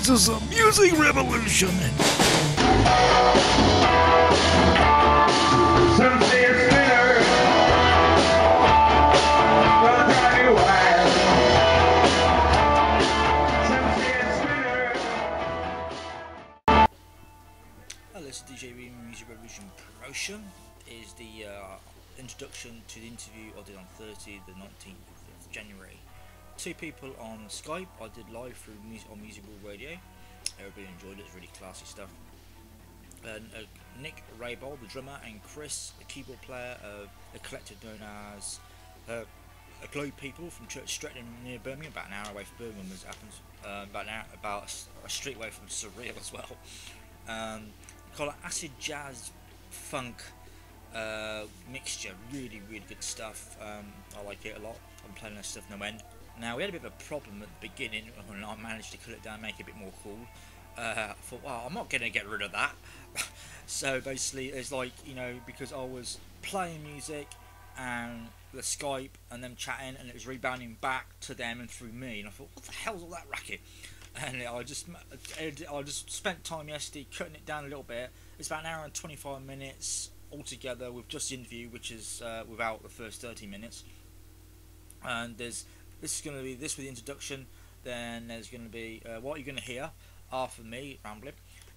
This is a music revolution. Some say it's spinner, gonna drive you wild. Some say it's spinner. Hello, this is DJ Raybould Music Revolution Promotion. Is the introduction to the interview I did on Thursday, the 19th of January. Two people on Skype. I did live through on Musical Radio. Everybody enjoyed it. It's really classy stuff. And Nick Raybould, the drummer, and Chris, the keyboard player of a collective known as Glowpeople from Church Stretton near Birmingham, about an hour away from Birmingham as it happens. About a street away from Surreal as well. Call it acid jazz funk mixture. Really good stuff. I like it a lot. I'm playing this stuff no end. Now we had a bit of a problem at the beginning when I managed to cut it down, make it a bit more cool. I thought, well, I'm not going to get rid of that. So basically it's like, you know, because I was playing music and the Skype and them chatting, and it was rebounding back to them and through me, and I thought, what the hell's all that racket? And I just spent time yesterday cutting it down a little bit. It's about an hour and 25 minutes altogether with just the interview, which is without the first 30 minutes. And this is going to be this with the introduction. Then there's going to be what you're going to hear after me rambling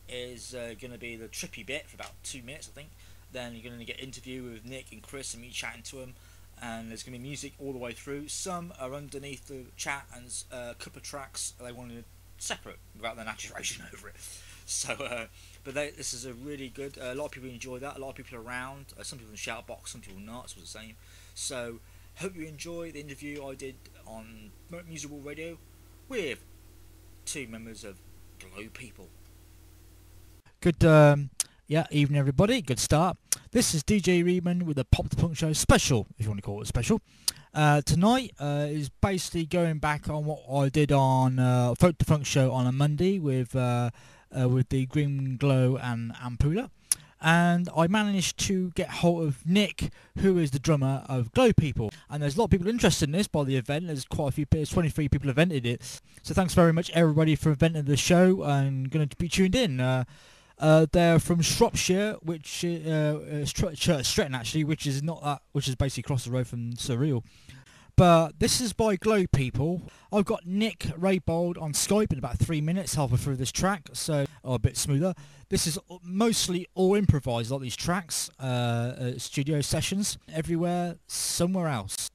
is going to be the trippy bit for about 2 minutes, I think. Then you're going to get interview with Nick and Chris and me chatting to them. And there's going to be music all the way through. Some are underneath the chat, and a couple of tracks they wanted separate without the naturation over it. So, but this is a really good. A lot of people enjoy that. A lot of people around. Some people in the shout box, some people not. It was the same. So, hope you enjoy the interview I did on Musical Radio with two members of Glowpeople. Good, evening everybody. Good start. This is DJ Raybould with the Pop the Punk Show special, if you want to call it a special. Tonight is basically going back on what I did on Folk the Funk Show on a Monday with the Green Glow and Ampula. And I managed to get hold of Nick, who is the drummer of Glowpeople. And there's a lot of people interested in this by the event. There's quite a few, there's 23 people evented it. So thanks very much everybody for eventing the show and going to be tuned in. They're from Shropshire, which Church Stretton actually, which is basically across the road from Surreal. But this is by Glowpeople. I've got Nick Raybould on Skype in about 3 minutes, halfway through this track, so a bit smoother. This is mostly all improvised, like these tracks, studio sessions, everywhere, somewhere else.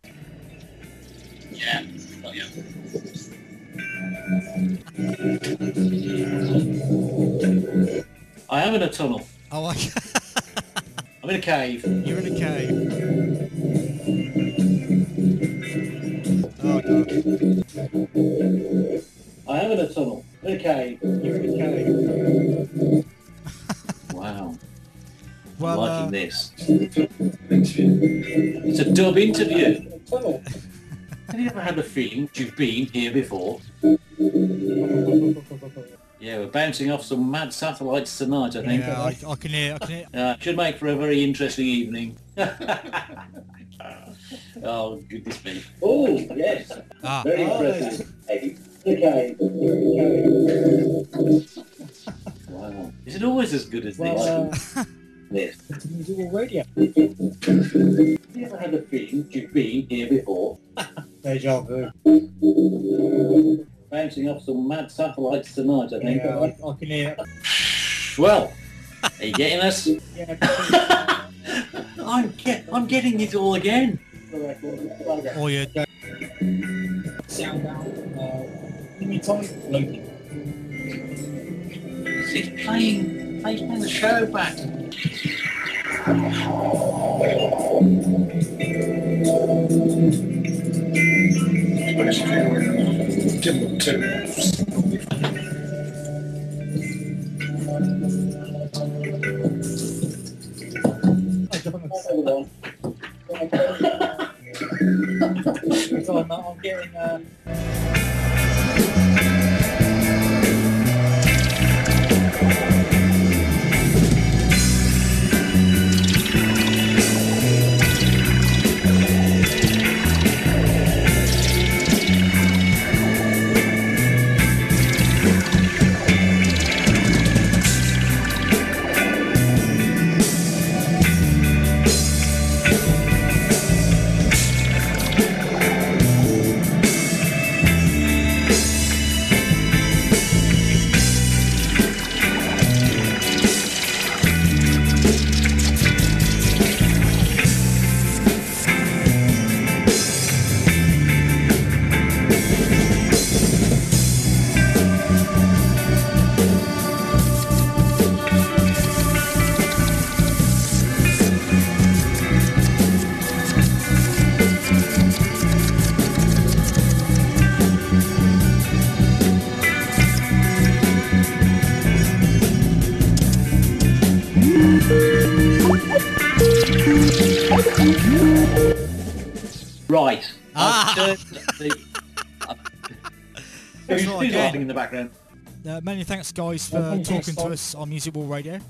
Yeah. Oh, yeah. I am in a tunnel. Oh, I'm in a cave. You're in a cave. Oh, God. I am in a tunnel. In a cave. You're in a cave. Wow. Well, I'm liking this. It's a dub interview. Have you ever had the feeling that you've been here before? Yeah, we're bouncing off some mad satellites tonight, I think. Yeah, I can hear. Should make for a very interesting evening. Oh, goodness me. Oh, yes. Very impressive. Okay. Wow. Is it always as good as this? This. Musical radio. Have you ever had the feeling that you've been here before? Deja vu. Bouncing off some mad satellites tonight, I think. Yeah, I can hear. Well, are you getting us? Yeah, I'm getting it all again. Oh, yeah. Sound out. Give me time. Loading. He's playing the show back. I'm getting. Right. Ah. Who's right, again. laughing in the background? Many thanks, guys, for Many talking thanks, to Tom. us on Music Ball Radio.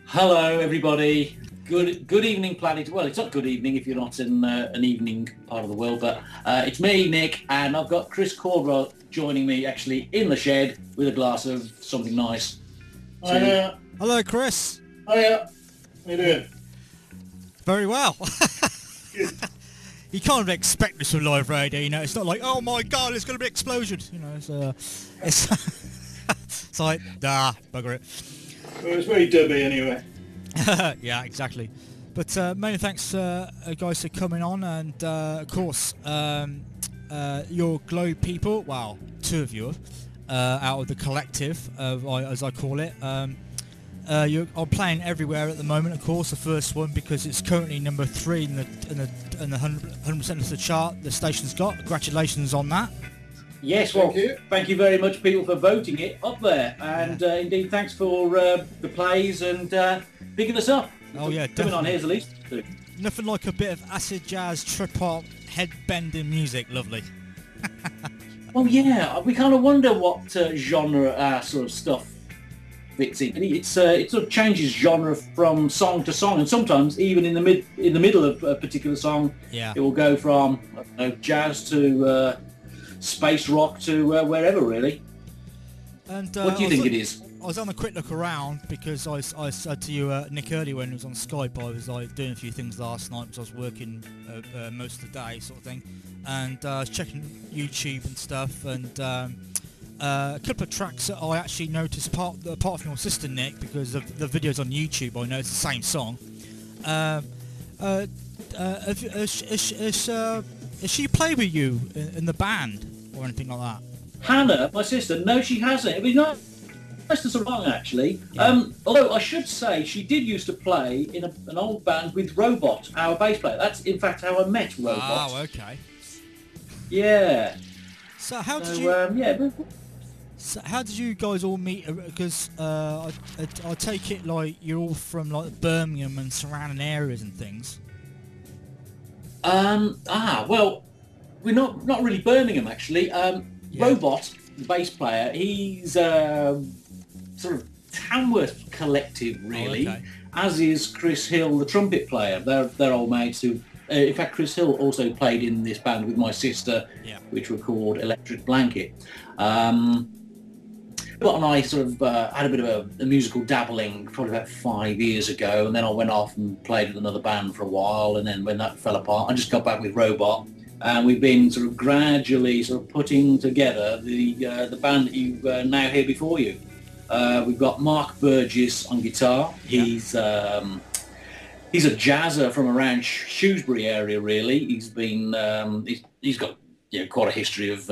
Hello, everybody. Good evening, planet. Well, it's not good evening if you're not in an evening part of the world, but it's me, Nick, and I've got Chris Caldwell joining me actually in the shed with a glass of something nice. Hiya. Hello, Chris. Hiya. How you doing? Very well. You can't expect this from live radio, you know. It's not like, oh my god, there's going to be an explosion. You know, it's it's like, bugger it. Well, it's very dubby anyway. Yeah, exactly. But many thanks, guys, for coming on, and of course, your Glowpeople. Well, two of you out of the collective, as I call it. You're playing everywhere at the moment, of course. The first one because it's currently number 3 in the 100% of the chart the station's got. Congratulations on that. Yes, well, thank you very much, people, for voting it up there, and indeed, thanks for the plays and picking us up. Oh yeah, coming on here's the least. Nothing like a bit of acid jazz, trip hop, head bending music. Lovely. Well, yeah, we kind of wonder what genre our sort of stuff fits in. It sort of changes genre from song to song, and sometimes even in the middle of a particular song, it will go from jazz to space rock to wherever, really. And what do you think it is? I was on a quick look around because I said to you, Nick, earlier when it was on Skype, I was like doing a few things last night because I was working most of the day, sort of thing, and I was checking YouTube and stuff, and a couple of tracks that I actually noticed apart from your sister, Nick, because of the videos on YouTube, I know it's the same song. Has she played with you in the band or anything like that? Hannah, my sister, no, she hasn't. It'd be nice to sort of song, actually. Yeah. Although I should say she did used to play in an old band with Robot, our bass player. That's in fact how I met Robot. Oh, okay. Yeah. So how did So how did you guys all meet? Because I take it like you're all from like Birmingham and surrounding areas and things. Well, we're not really Birmingham, actually. Robot, the bass player, he's sort of Tamworth collective, really, as is Chris Hill, the trumpet player. They're old mates who, in fact, Chris Hill also played in this band with my sister, which were called Electric Blanket. But and I sort of had a bit of a musical dabbling probably about 5 years ago, and then I went off and played with another band for a while, and then when that fell apart, I just got back with Robot, and we've been sort of gradually sort of putting together the band that you now hear before you. We've got Mark Burgess on guitar. He's a jazzer from around Shrewsbury area, really. He's been he's got quite a history of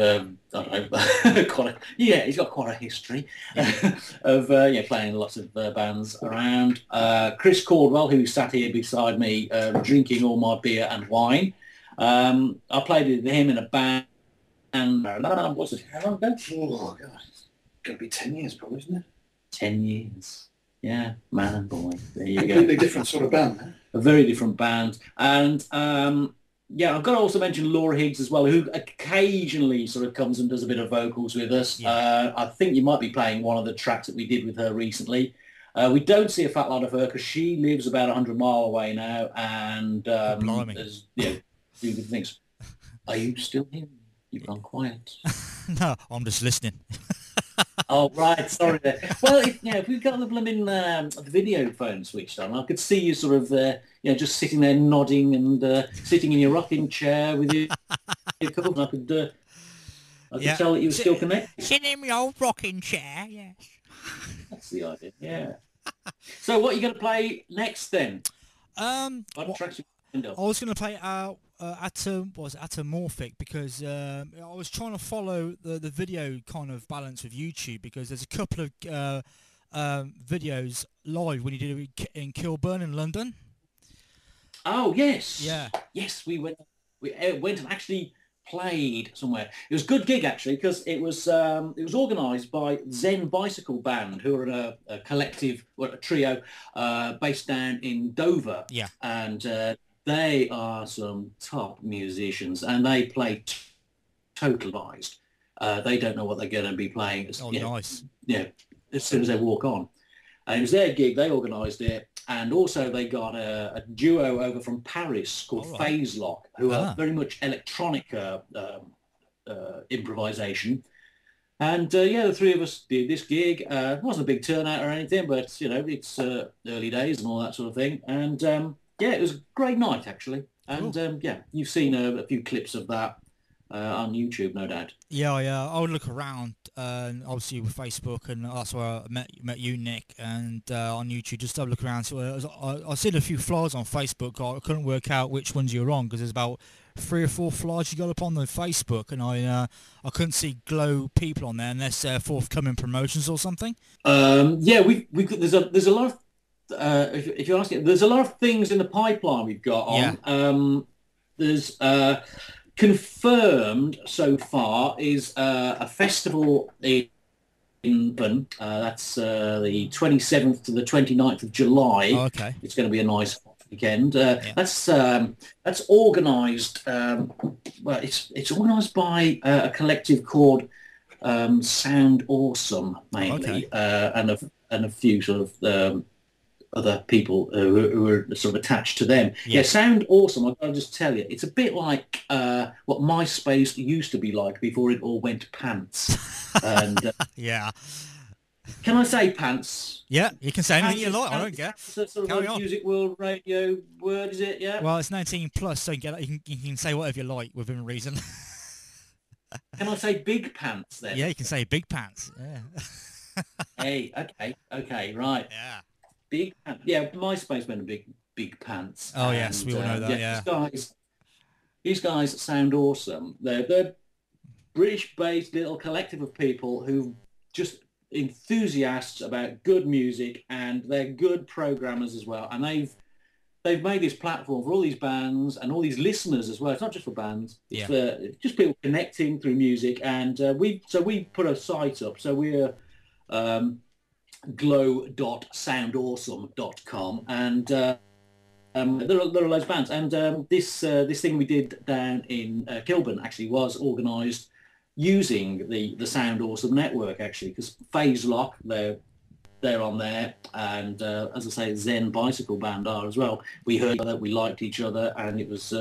I don't know, he's got quite a history of playing lots of bands around. Chris Caldwell, who sat here beside me drinking all my beer and wine. I played with him in a band, and what's it? How long ago? Oh God, it's got to be 10 years, probably, isn't it? 10 years. Yeah, man and boy. There you go. Completely different sort of band, huh? A very different band, and I've got to also mention Laura Higgs as well, who occasionally sort of comes and does a bit of vocals with us. Yeah. I think you might be playing one of the tracks that we did with her recently. We don't see a fat lot of her because she lives about 100 miles away now, and there's few good things. Are you still here? You've gone quiet. No, I'm just listening. Oh, right, sorry there. Well, if we've got the blooming video phone switched on, I could see you sort of, just sitting there nodding and sitting in your rocking chair with your cup, and I could tell that you were still connected. Sitting in my old rocking chair, yes. That's the idea, yeah. So what are you going to play next, then? What tracks you end up? I was going to play Atomorphic because I was trying to follow the video kind of balance with YouTube, because there's a couple of videos live when you did it in Kilburn in London. Oh yes, yeah, yes. We went and actually played somewhere. It was a good gig actually, because it was organised by Zen Bicycle Band, who are a collective, a trio based down in Dover. Yeah, and They are some top musicians, and they play totalized. They don't know what they're going to be playing. Oh, you know, nice. as soon as they walk on. And it was their gig. They organised it, and also they got a duo over from Paris called All right. Phase Lock, who Ah. are very much electronic improvisation. And the three of us did this gig. It wasn't a big turnout or anything, but you know, it's early days and all that sort of thing. And it was a great night actually. And you've seen a few clips of that on YouTube, no doubt. Yeah, I would look around, obviously with Facebook, and that's where I met you, Nick, and on YouTube, just have a look around. So I seen a few flyers on Facebook. I couldn't work out which ones you were on because there's about 3 or 4 flyers you got up on the Facebook, and I couldn't see Glowpeople on there unless they're forthcoming promotions or something. We've got, there's a lot of if you're asking, there's a lot of things in the pipeline we've got on. Yeah. There's confirmed so far is a festival in that's the 27th to the 29th of July. Oh, okay. It's going to be a nice weekend. That's organised. It's organised by a collective called Sound Awesome mainly, and a few sort of other people who are sort of attached to them. Yeah, Sound Awesome, I've got to just tell you, it's a bit like what MySpace used to be like before it all went pants. And yeah. Can I say pants? Yeah, you can say anything you like, I don't care. Sort of Carry a on. music world radio word, is it? Yeah. Well, it's 19 plus, so you can say whatever you like within reason. Can I say big pants then? Yeah, you can say big pants. Yeah. Hey, okay, right. Yeah. Big pants. Yeah, MySpace went a big pants. Oh, yes, we all know that, yeah. These guys sound awesome. They're British-based little collective of people who just enthusiasts about good music, and they're good programmers as well. And they've made this platform for all these bands and all these listeners as well. It's not just for bands. It's for just people connecting through music. And we put a site up. So we're glow.soundawesome.com, and there are loads of bands. And this thing we did down in Kilburn actually was organised using the Sound Awesome network actually, because Phase Lock, they're on there, and as I say, Zen Bicycle Band are as well. We heard that we liked each other, and it was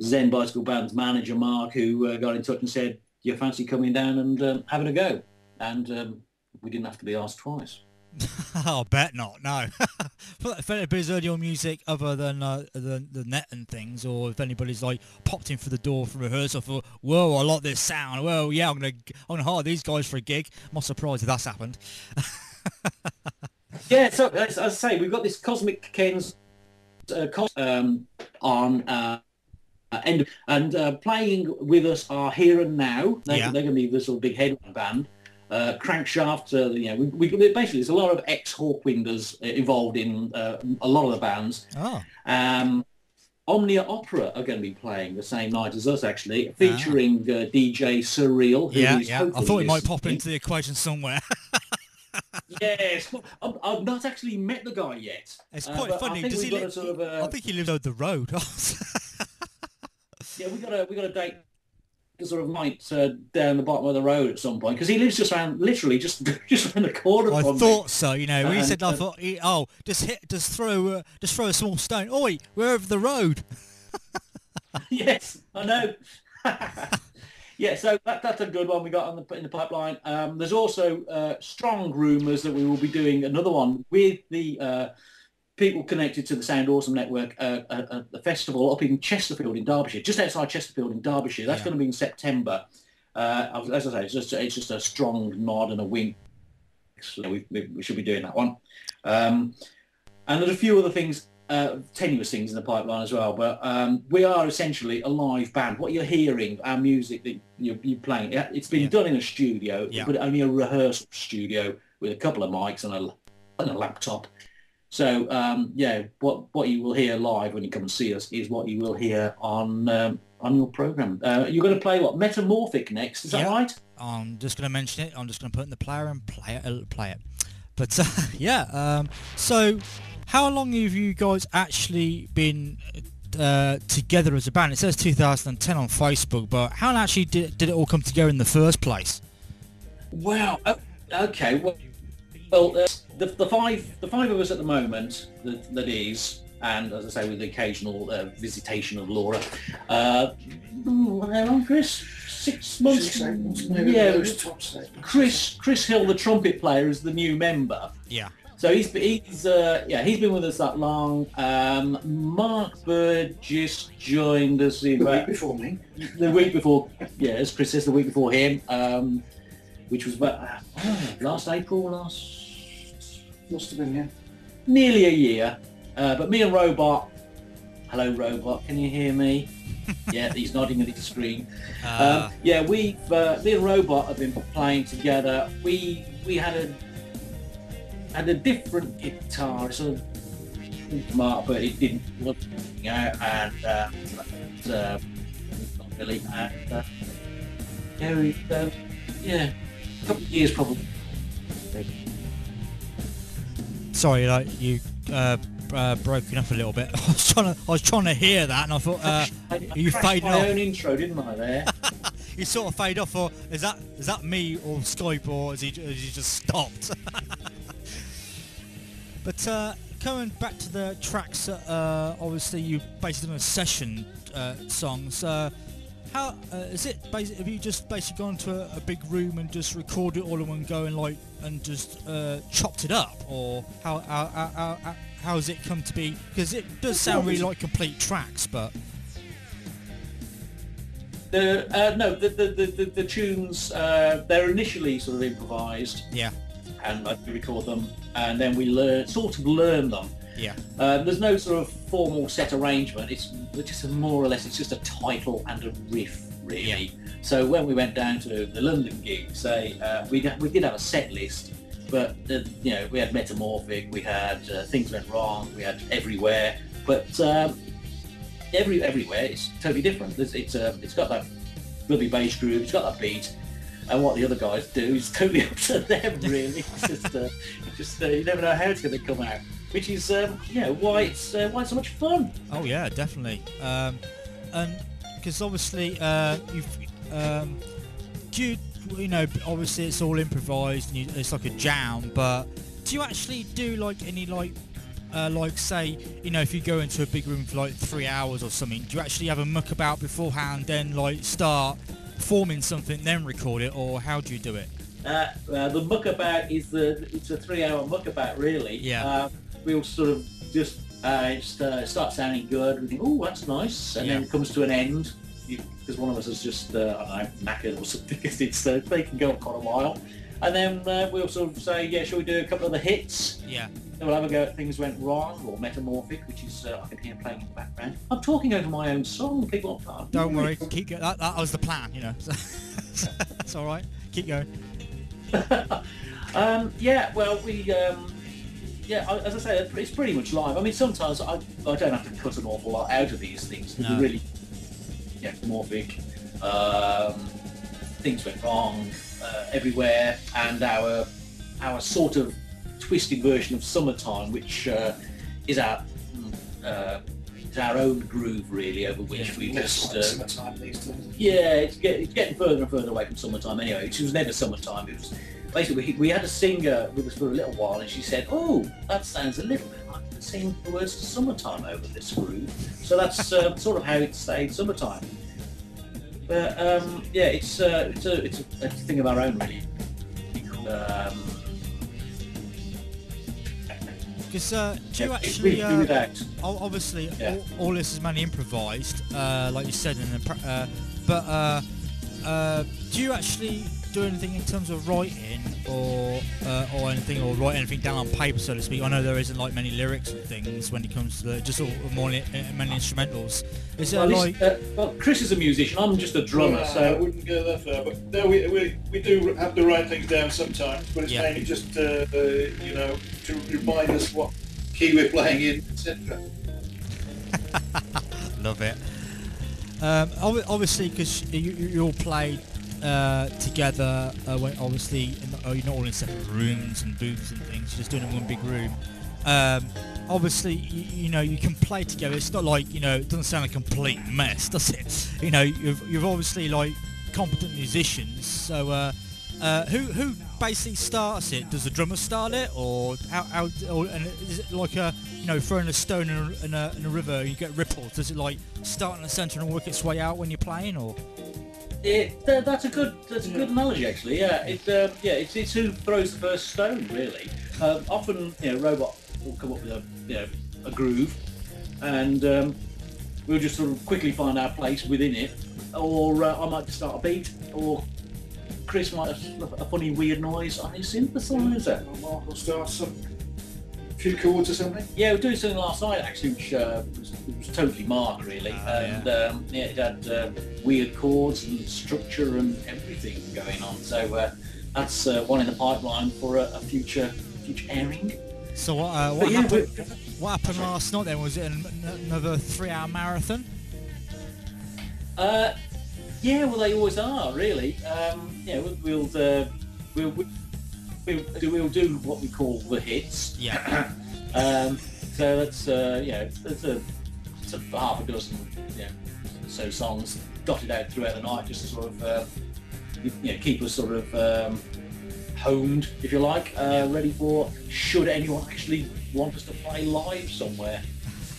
Zen Bicycle Band's manager Mark who got in touch and said, "You fancy coming down and having a go?" And we didn't have to be asked twice. I bet not. No. If anybody's heard your music other than the net and things, or if anybody's like popped in for the door for rehearsal, thought, "Whoa, I like this sound. Well, yeah, I'm gonna hire these guys for a gig." I'm not surprised if that's happened. Yeah. So as I say, we've got this Cosmic Ken's on. And playing with us are Here and Now. They're going to be this little big headline band. Crankshaft, we basically there's a lot of ex-Hawkwinders involved in a lot of the bands. Oh. Omnia Opera are going to be playing the same night as us actually, featuring DJ Surreal. Who I thought it might pop into the equation somewhere. Yes, I've not actually met the guy yet. It's quite funny. Does he live? I think he lives over the road. Yeah, we got a date sort of night down the bottom of the road at some point, because he lives just around, literally just around the corner. I thought so. You know, when he said, I thought, just throw a small stone. Oi, we're over the road. Yes, I know. Yeah, so that's a good one we got in the pipeline. There's also strong rumours that we will be doing another one with the people connected to the Sound Awesome network, a festival up in Chesterfield in Derbyshire, just outside Chesterfield in Derbyshire. That's going to be in September. As I say, it's just a strong nod and a wink. So we should be doing that one. And there's a few other things, tenuous things in the pipeline as well. But we are essentially a live band. What you're hearing, our music that you're playing, it's been done in a studio, but only a rehearsal studio with a couple of mics and a laptop. So what you will hear live when you come and see us is what you will hear on your program. You're going to play what, Metamorphic next? Is that right? I'm just going to mention it. I'm just going to put it in the player and play it. But so how long have you guys actually been together as a band? It says 2010 on Facebook, but how actually did it all come together in the first place? Well, okay. Well, the five of us at the moment. That is, and as I say, with the occasional visitation of Laura. How long, Chris? 6 months. 6, 8 months, maybe. Yeah, Top 6. Chris Hill, the trumpet player, is the new member. Yeah. So he's been with us that long. Mark Bird just joined us The week before me. the week before. Yeah, as Chris says, the week before him, which was about last April. Must have been, yeah. Nearly a year. But me and Robot. Hello, Robot. Can you hear me? Yeah, he's nodding at his screen. Me and Robot have been playing together. We had a different guitar, sort of smart, but it didn't look out, and not really. And a couple of years probably. Sorry, like you broken up a little bit. I was trying to hear that, and I thought you faded my off. own intro, didn't I? There. You sort of fade off, or is that me or Skype, or has he just stopped? But coming back to the tracks, obviously you basically done a session songs. How is it? Have you just basically gone to a big room and just recorded it all in one go and just chopped it up, or how has it come to be? Because it does sound really like complete tracks, but the tunes they're initially sort of improvised. Yeah. And we record them, and then we learn them. Yeah. There's no sort of formal set arrangement. It's just more or less. It's just a title and a riff, really. Yeah. So when we went down to the London gig, say we did have a set list, but we had Metamorphic, we had Things Went Wrong, we had Everywhere, but everywhere it's totally different. It's got that bloody bass groove, it's got that beat. And what the other guys do is totally up to them, really. It's just you never know how it's going to come out, which is why it's so much fun. Oh yeah, definitely. And because obviously obviously it's all improvised and it's like a jam, but do you actually do like any say, if you go into a big room for like 3 hours or something, do you actually have a muck about beforehand, then like start forming something, then record it, or how do you do it? The muckabout it's a 3-hour muckabout, really. Yeah. We'll sort of just start sounding good. We think, oh, that's nice, and then it comes to an end because one of us is just I don't know, knackered or something. Because they can go on quite a while, and then we'll sort of say, yeah, shall we do a couple of the hits? Yeah. Then we'll have a go at Things Went Wrong or Metamorphic, which is I can hear playing in the background. I'm talking over my own song. People aren't. Don't worry, keep going. That was the plan, It's all right. Keep going. Well, we as I say, it's pretty much live. I mean, sometimes I don't have to cut an awful lot out of these things. No. Really, Morphic, Things Went Wrong, Everywhere, and our sort of twisted version of Summertime, which is our own groove, really, over which we just Summertime these days. it's getting further and further away from Summertime anyway, which was never Summertime. It was basically we had a singer with us for a little while, and she said, "Oh, that sounds a little bit like singing the words to Summertime over this groove." So that's sort of how it stayed Summertime. But it's a thing of our own, really. Because do you actually obviously Yeah. all this is mainly improvised, like you said, but do you actually do anything in terms of writing or anything, or write anything down on paper, so to speak? I know there isn't like many lyrics and things when it comes to just sort of more many instrumentals. Is there well, Chris is a musician. I'm just a drummer, I so wouldn't go that far, but no, we do have to write things down sometimes, but it's Yeah. mainly just to remind us what key we're playing in, etc. Love it. Obviously, because you all played together, when obviously you're not all in separate rooms and booths and things, you're just doing it in one big room. Obviously, you know, you can play together. It's not like, you know, it doesn't sound a complete mess, does it? You know, you've obviously like competent musicians. So who basically starts it? Does the drummer start it, or how or, and is it like a, you know, throwing a stone in a river and you get ripples? Does it like start in the centre and work its way out when you're playing, or? That's a good analogy, actually. Yeah, it's who throws the first stone, really. Often, you know, Robot will come up with a groove, and we'll just sort of quickly find our place within it, or I might just start a beat, or Chris might have a funny weird noise on his synthesizer. Mark will start some few chords or something. Yeah, we were doing something last night actually, which was totally Mark, really, and it had weird chords and structure and everything going on. So that's one in the pipeline for a future airing. So what happened last night then? Was it another 3-hour marathon? Yeah, well, they always are, really. Yeah, we'll do what we call the hits. Yeah. So that's it's a half a dozen, so songs dotted out throughout the night, just to sort of keep us sort of honed, if you like, ready for should anyone actually want us to play live somewhere.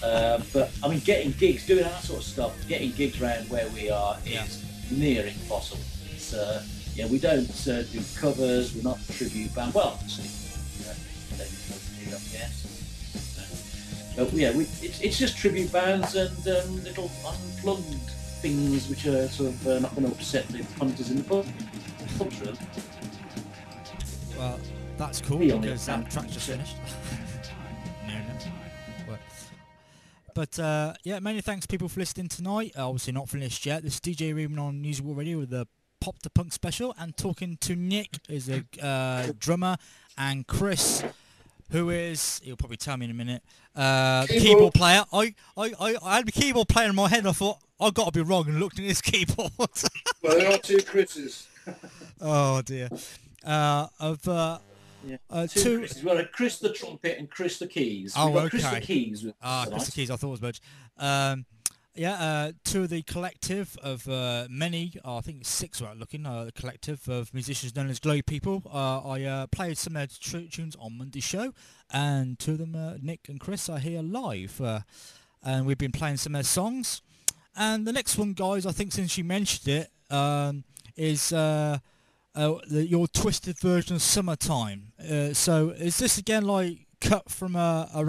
But I mean, getting gigs, doing that sort of stuff, getting gigs around where we are is near impossible. It's, we don't do covers. We're not a tribute band. Well, but yeah, it's just tribute bands and little unplugged things which are sort of not going to upset the punters in the pub. Really. Well, that's cool because that track's just finished. No. But many thanks people for listening tonight. Obviously not finished yet. This is DJ Raybould on Musical Radio with the Pop to Punk special, and talking to Nick, is a drummer, and Chris, who is, he'll probably tell me in a minute, keyboard player. I had the keyboard player in my head and I thought, I've got to be wrong, and looked at his keyboard. Well, there are two Chris's. Oh dear. Two Chris's. Well, Chris the trumpet and Chris the keys. Oh, okay. Chris the keys. Chris the keys, I thought it was much. To the collective of many, I think 6 were looking, the collective of musicians known as Glowpeople. I played some of their tunes on Monday's show, and 2 of them, Nick and Chris, are here live, and we've been playing some of their songs. And the next one, guys, I think since you mentioned it, is your twisted version of Summertime. So is this again like cut from a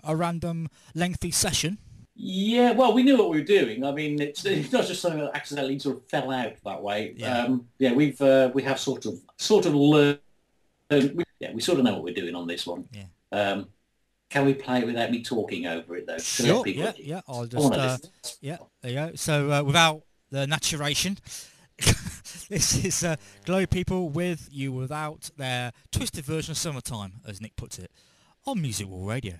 random lengthy session? Yeah, well, we knew what we were doing. I mean, it's not just something that accidentally sort of fell out that way. Yeah. We have sort of learned. We sort of know what we're doing on this one. Yeah. Can we play it without me talking over it though? Sure. Yeah. I'll just. There you go. So without the naturation, this is Glowpeople with You Without their twisted version of Summertime, as Nick puts it, on Musical Radio.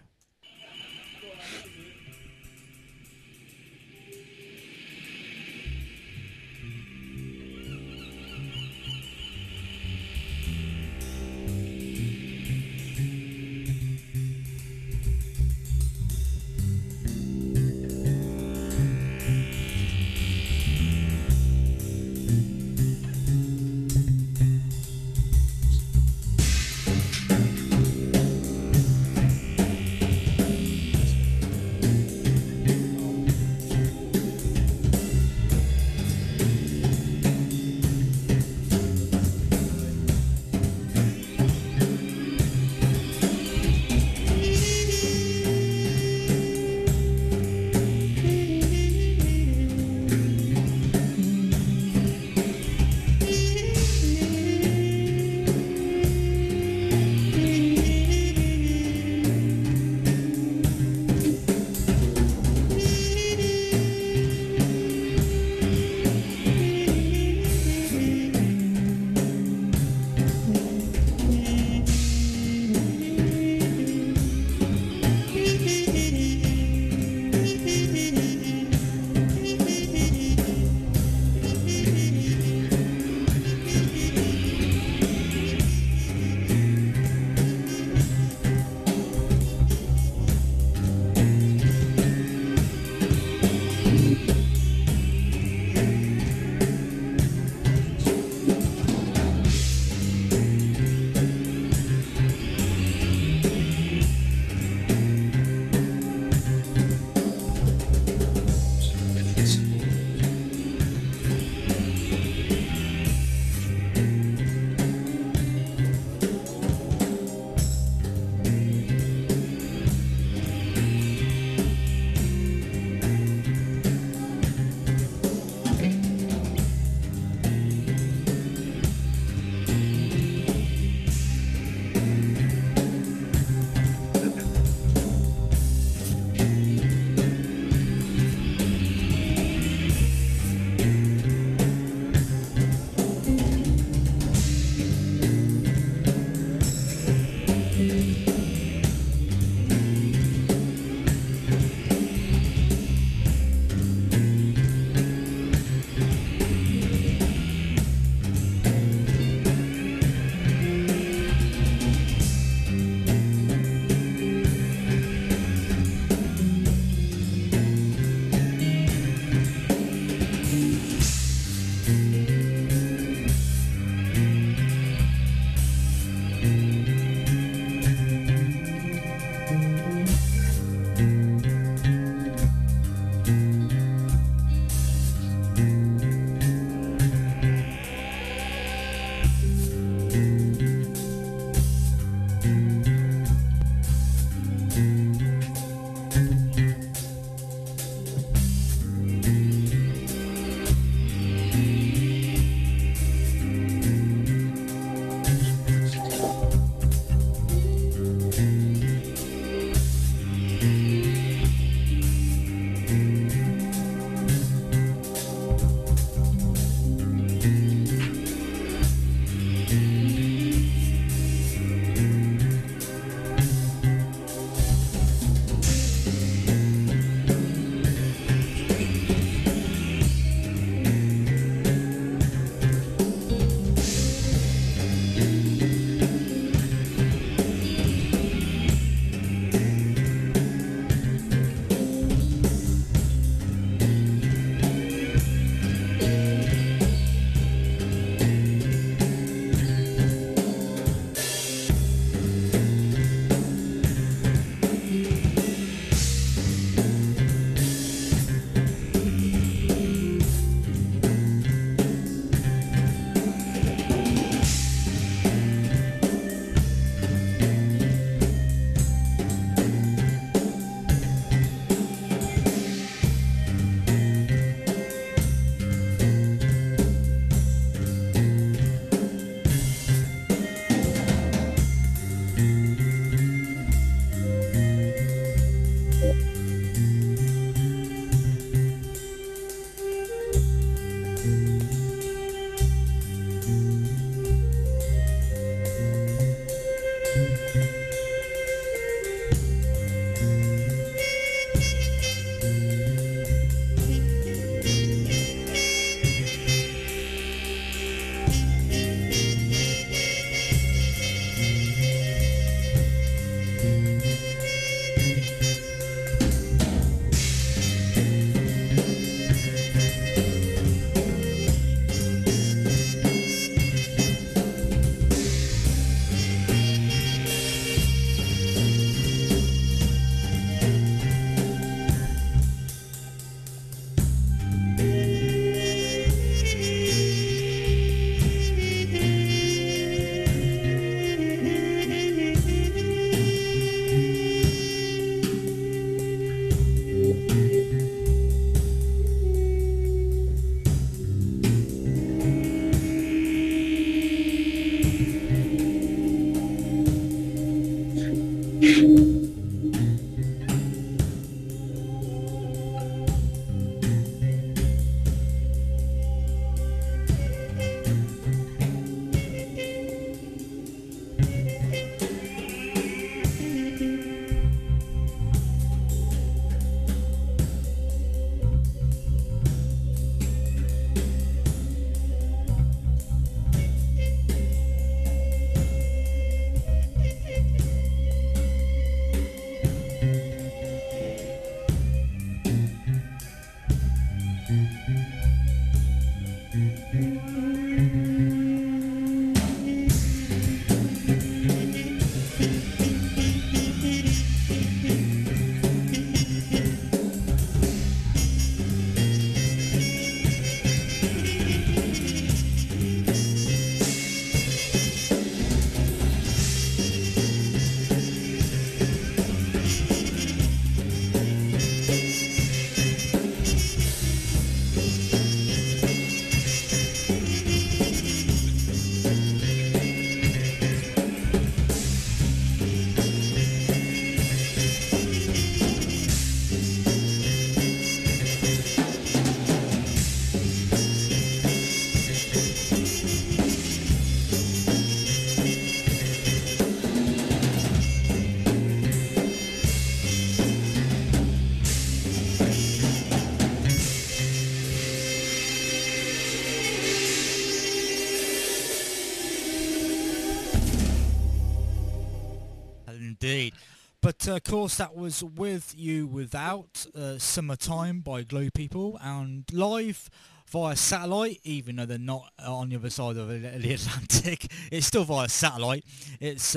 But of course, that was With You Without Summertime by Glowpeople, and live via satellite, even though they're not on the other side of the Atlantic. It's still via satellite. It's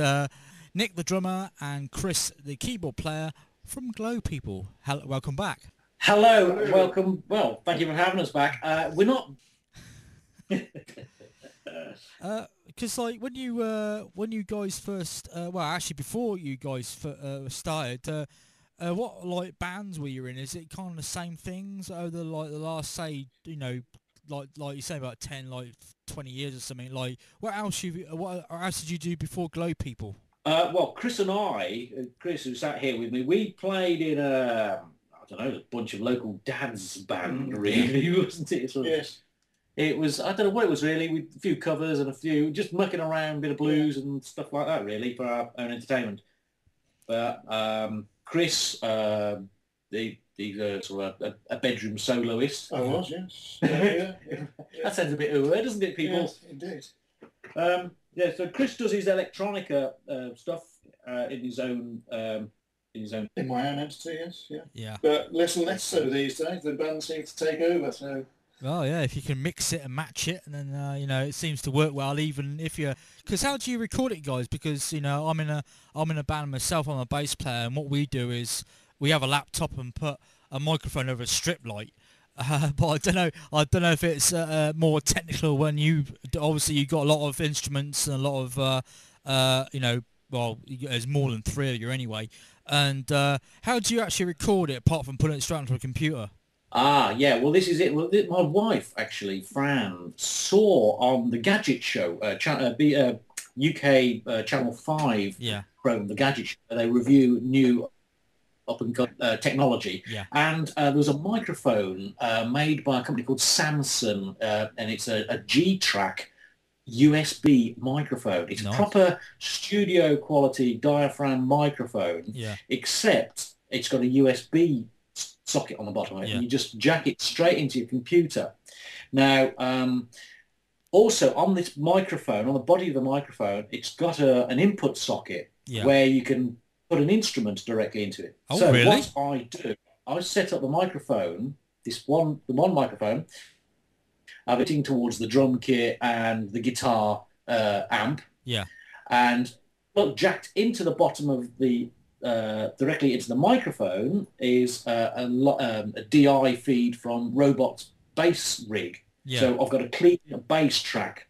Nick the drummer and Chris the keyboard player from Glowpeople. Welcome back. Hello, welcome. Well, thank you for having us back. We're not... Because like when you guys first, well, actually before you guys started, what like bands were you in? Is it kind of the same things over the last, say, like you say, about 10, like 20 years or something? Like what else did you do before Glowpeople? Well, Chris and Chris who sat here with me, we played in a bunch of local dance band, really, wasn't it? Yes. It was, I don't know what it was really, with a few covers and a few, just mucking around, a bit of blues and stuff like that, really, for our own entertainment. But Chris, he's sort of a bedroom soloist. I was, yes. Yeah. That sounds a bit weird, doesn't it, people? Yes, indeed. So Chris does his electronica stuff in his own... In my own entity, yes, yeah. Yeah. But less and less so these days. The band seems to take over, so... Well, yeah, if you can mix it and match it, and then it seems to work well. Even if you're, because how do you record it, guys? Because I'm in a band myself. I'm a bass player, and what we do is we have a laptop and put a microphone over a strip light. But I don't know if it's more technical when you obviously you got a lot of instruments and a lot of well, there's more than 3 of you anyway. And how do you actually record it apart from putting it straight onto a computer? Yeah, well, this is it. Well, my wife, actually, Fran, saw on the Gadget Show, UK Channel 5 program, The Gadget Show, where they review new up-and-coming technology. Yeah. And there was a microphone made by a company called Samson, and it's a G-Track USB microphone. It's nice. A proper studio-quality diaphragm microphone, except it's got a USB socket on the bottom of it, and you just jack it straight into your computer. Now, also on this microphone, on the body of the microphone, it's got an input socket where you can put an instrument directly into it. Oh, so really? what I do, I set up the microphone, the one microphone, I'm hitting towards the drum kit and the guitar amp, and look, jacked into the bottom of the directly into the microphone is a DI feed from Robot's bass rig. So I've got a clean bass track,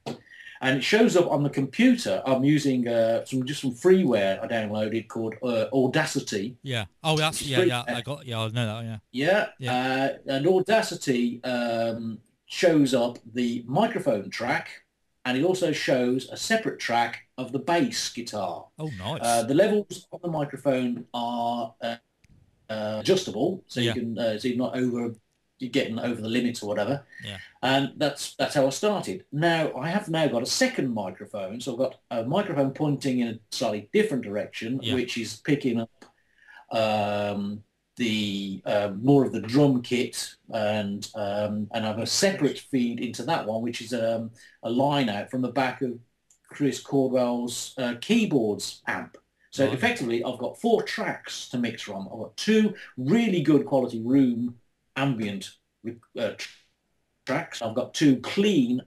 and it shows up on the computer. I'm using some freeware I downloaded called Audacity. Yeah. Oh, that's I know that. Yeah. And Audacity shows up the microphone track, and it also shows a separate track of the bass guitar. Oh, nice. The levels on the microphone are adjustable, so you can so you're getting over the limits or whatever. Yeah. And that's how I started. Now I have got a second microphone, so I've got a microphone pointing in a slightly different direction, which is picking up the more of the drum kit, and I have a separate feed into that one, which is a line out from the back of Chris Caldwell's keyboards amp. So effectively, I've got 4 tracks to mix from. I've got 2 really good quality room ambient tracks. I've got 2 clean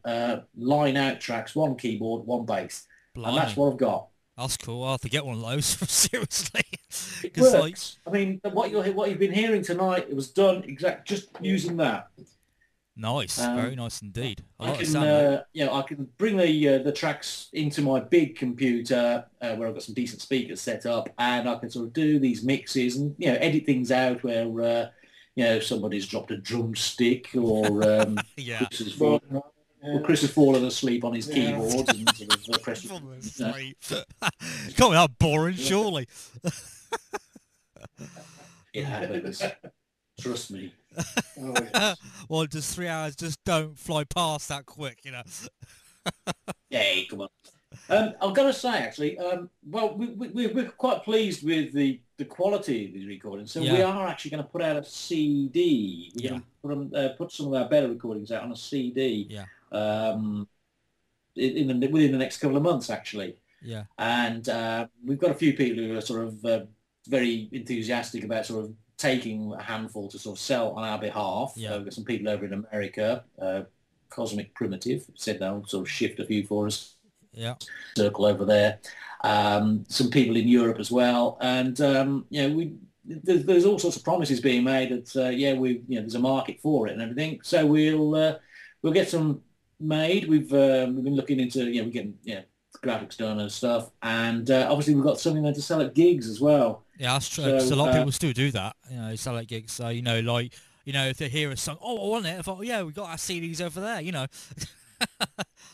line out tracks, 1 keyboard, 1 bass. Blimey. And that's what I've got. That's cool. I'll have to get one of those. Seriously. It works. I mean, what you've been hearing tonight, it was done just using that. Nice, very nice indeed. I can bring the tracks into my big computer where I've got some decent speakers set up, and I can sort of do these mixes and edit things out where somebody's dropped a drumstick or Chris has fallen asleep on his keyboard and sort of pressed. Can't be that boring, surely. It happens. Trust me. Oh, yes. Well, just 3 hours just don't fly past that quick, Hey, come on. I've got to say, actually, we're quite pleased with the quality of these recordings. So we are actually going to put out a CD. We're going to put some of our better recordings out on a CD. Within the next couple of months, actually. Yeah. And we've got a few people who are sort of very enthusiastic about sort of taking a handful to sort of sell on our behalf. Yeah. We've got some people over in America, Cosmic Primitive, said they'll sort of shift a few for us, Yeah. circle over there. Some people in Europe as well. And, there's all sorts of promises being made that, there's a market for it and everything. So we'll get some made. We've been looking into, we're getting, graphics done and stuff. And obviously we've got something there to sell at gigs as well. Yeah, that's true. 'Cause a lot of people still do that. Sell at gigs. So if they hear a song, oh, I want it. I thought, yeah, we got our CDs over there.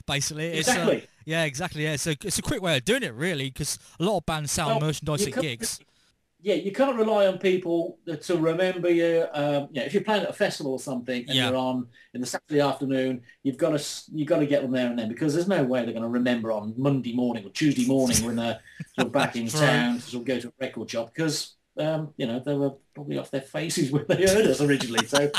Basically, it's Exactly. exactly. Yeah, so it's a quick way of doing it, really, because a lot of bands sell merchandise at gigs. Yeah, you can't rely on people to remember you. If you're playing at a festival or something and you're on in the Saturday afternoon, you've got to get them there and then, because there's no way they're going to remember on Monday morning or Tuesday morning when they're sort of back in town to sort of go to a record shop, because they were probably off their faces when they heard us originally. So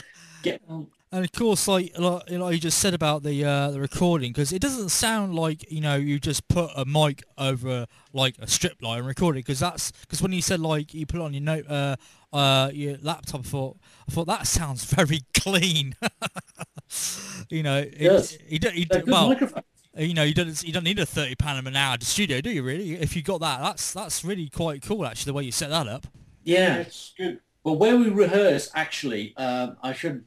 get them. And of course, like you just said about the recording, because it doesn't sound like you just put a mic over like a strip line and record it, because when you said like you put it on your laptop, I thought that sounds very clean. Yes. You don't need a £30 an hour to studio, do you really? If you got that's really quite cool, actually, the way you set that up. Yeah, it's good. Well, where we rehearse, actually, I should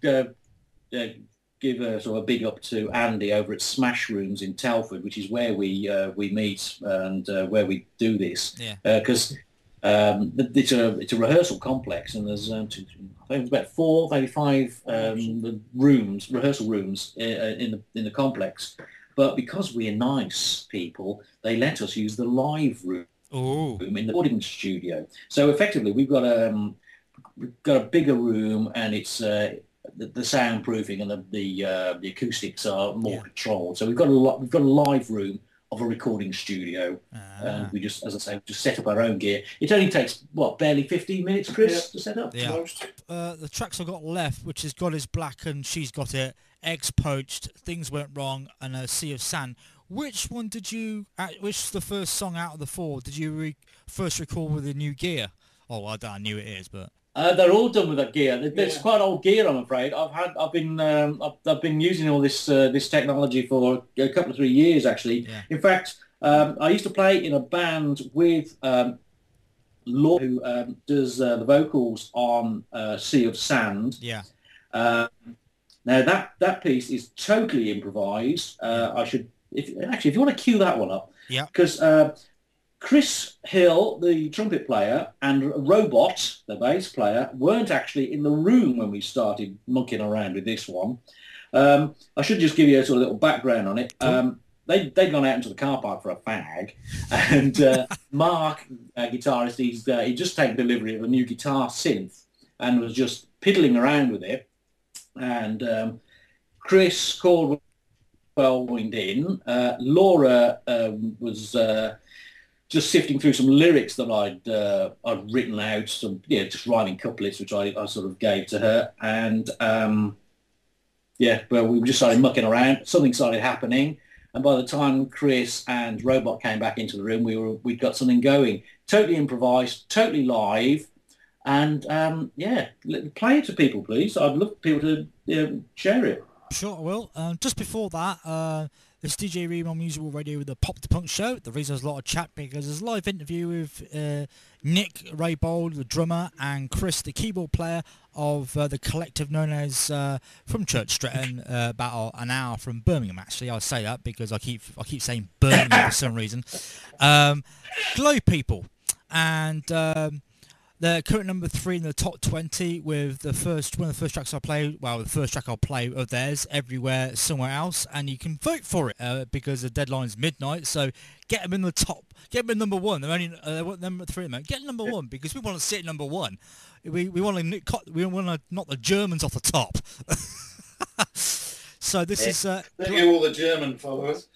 give a sort of a big up to Andy over at Smash Rooms in Telford, which is where we meet and where we do this. Yeah. Because it's a rehearsal complex, and there's I think about 4, maybe 5 rehearsal rooms in the complex. But because we're nice people, they let us use the live room in the recording studio. So effectively, we've got a bigger room, and it's the soundproofing and the acoustics are more controlled. So we've got a live room of a recording studio, and we just, as I say, just set up our own gear. It only takes barely 15 minutes, Chris, to set up. Yeah. The tracks I got left, which is God Is Black and She's Got It, Eggs Poached, Things Went Wrong, and A Sea of Sand. Which one did you? Which is the first song out of the 4? Did you first record with the new gear? Oh, I knew it is, but. They're all done with that gear. It's quite old gear, I'm afraid. I've been using all this technology for a couple of 3 years, actually. Yeah. In fact, I used to play in a band with Laura, who does the vocals on Sea of Sand. Yeah. Now that piece is totally improvised. If you want to cue that one up, because Chris Hill, the trumpet player, and Robot, the bass player, weren't actually in the room when we started mucking around with this one. I should just give you a sort of little background on it. They'd gone out into the car park for a fag, and Mark, guitarist, he'd just taken delivery of a new guitar synth and was just piddling around with it. And Chris called joined in. Laura was just sifting through some lyrics that I'd written out, some just rhyming couplets, which I sort of gave to her, and we just started mucking around. Something started happening, and by the time Chris and Robot came back into the room, we'd got something going. Totally improvised, totally live, and play it to people, please. I'd love people to share it. Sure, I will. Just before that, this DJ Ream on Musical Radio with the Pop to Punk show. The reason there's a lot of chat because there's a live interview with Nick Raybould, the drummer, and Chris, the keyboard player of the collective known as from Church Stretton, about an hour from Birmingham. Actually, I say that because I keep saying Birmingham for some reason. Glowpeople, and they're current number 3 in the top 20 with one of the first tracks I play. Well, the first track I'll play of theirs, Everywhere, Somewhere Else, and you can vote for it because the deadline's midnight. So get them in the top, get them in number 1. They're only number 3 at the moment. Get number 1 because we want to sit at number 1. We want to knock the Germans off the top. So this is thank you all the German followers.